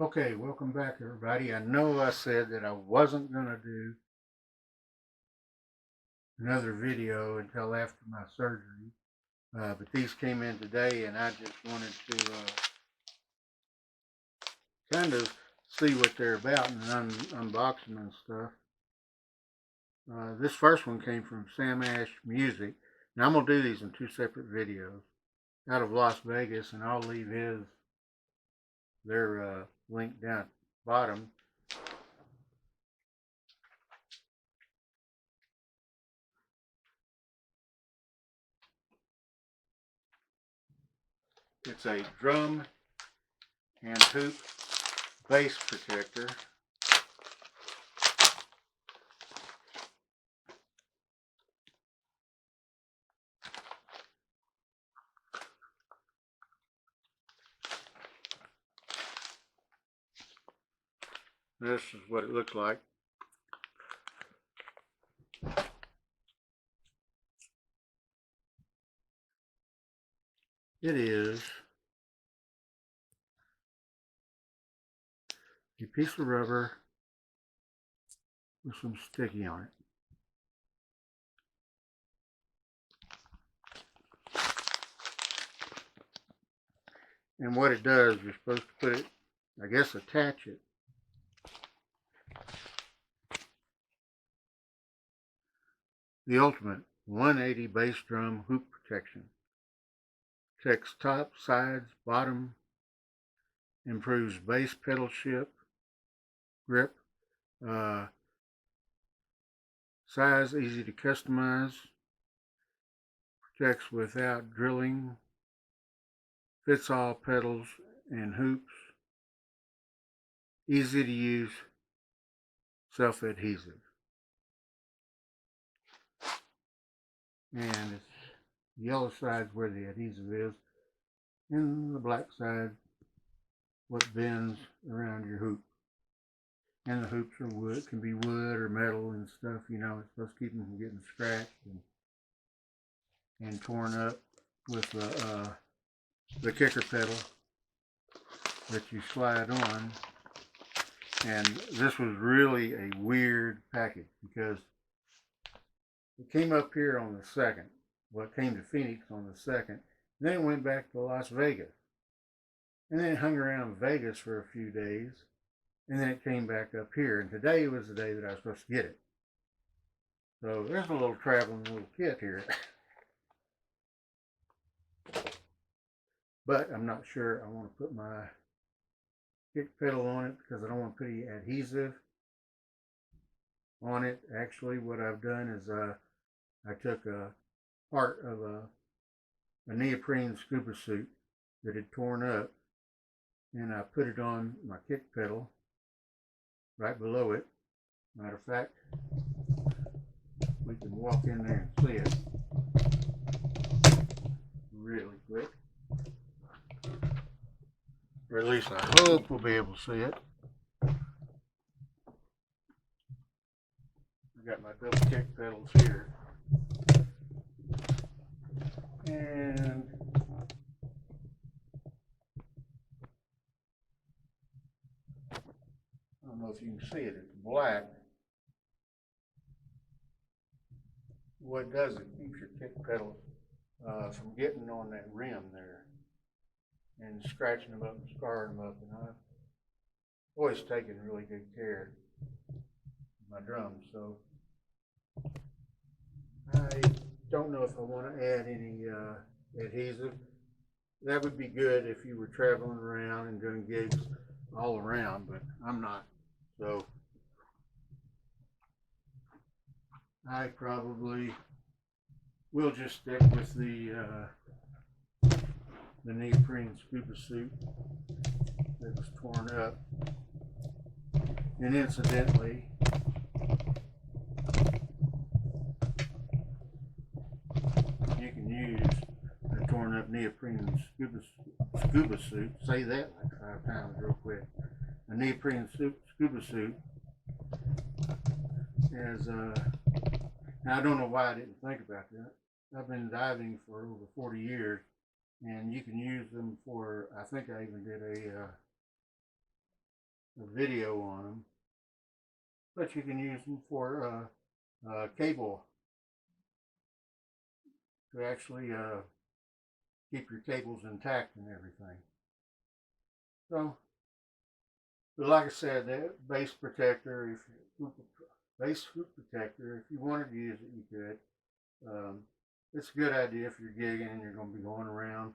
Okay, welcome back everybody. I know I said that I wasn't going to do another video until after my surgery, but these came in today and I just wanted to kind of see what they're about and unbox them and stuff. This first one came from Sam Ash Music. Now I'm going to do these in two separate videos out of Las Vegas, and I'll leave their link down at the bottom. It's a drum and hoop bass protector. This is what it looks like. It is a piece of rubber with some sticky on it. And what it does, you're supposed to put it, I guess attach it the ultimate 180 bass drum hoop protection. Protects top, sides, bottom, improves bass pedal grip, size easy to customize, protects without drilling, fits all pedals and hoops, easy to use, self-adhesive. And it's the yellow side's where the adhesive is, and the black side what bends around your hoop. And the hoops are wood, can be wood or metal and stuff, you know, it's supposed to keep them from getting scratched and torn up with the kicker pedal that you slide on. And this was really a weird package because it came up here on the 2nd. Well, it came to Phoenix on the 2nd. Then it went back to Las Vegas. And then it hung around Vegas for a few days. And then it came back up here. And today was the day that I was supposed to get it. So there's a little traveling little kit here. But I'm not sure I want to put my kick pedal on it because I don't want to put any adhesive on it. Actually, what I've done is I took a part of a neoprene scuba suit that had torn up, and I put it on my kick pedal right below it. Matter of fact, we can walk in there and see it really quick. Or at least I hope we'll be able to see it. I got my double kick pedals here. And I don't know if you can see it, it's black. What it does, it keeps your kick pedals from getting on that rim there and scratching them up and scarring them up. And I've always taken really good care of my drums, so I don't know if I want to add any adhesive. That would be good if you were traveling around and doing gigs all around, but I'm not. So I probably will just stick with the neoprene scuba suit that was torn up. And incidentally, you can use a torn up neoprene scuba suit. Say that like 5 times real quick. A neoprene scuba suit as now I don't know why I didn't think about that. I've been diving for over 40 years, and you can use them for, I think I even did a video on them, but you can use them for cable to actually keep your cables intact and everything. So, but like I said, that base protector, base hoop protector, if you wanted to use it, you could. It's a good idea if you're gigging and you're going to be going around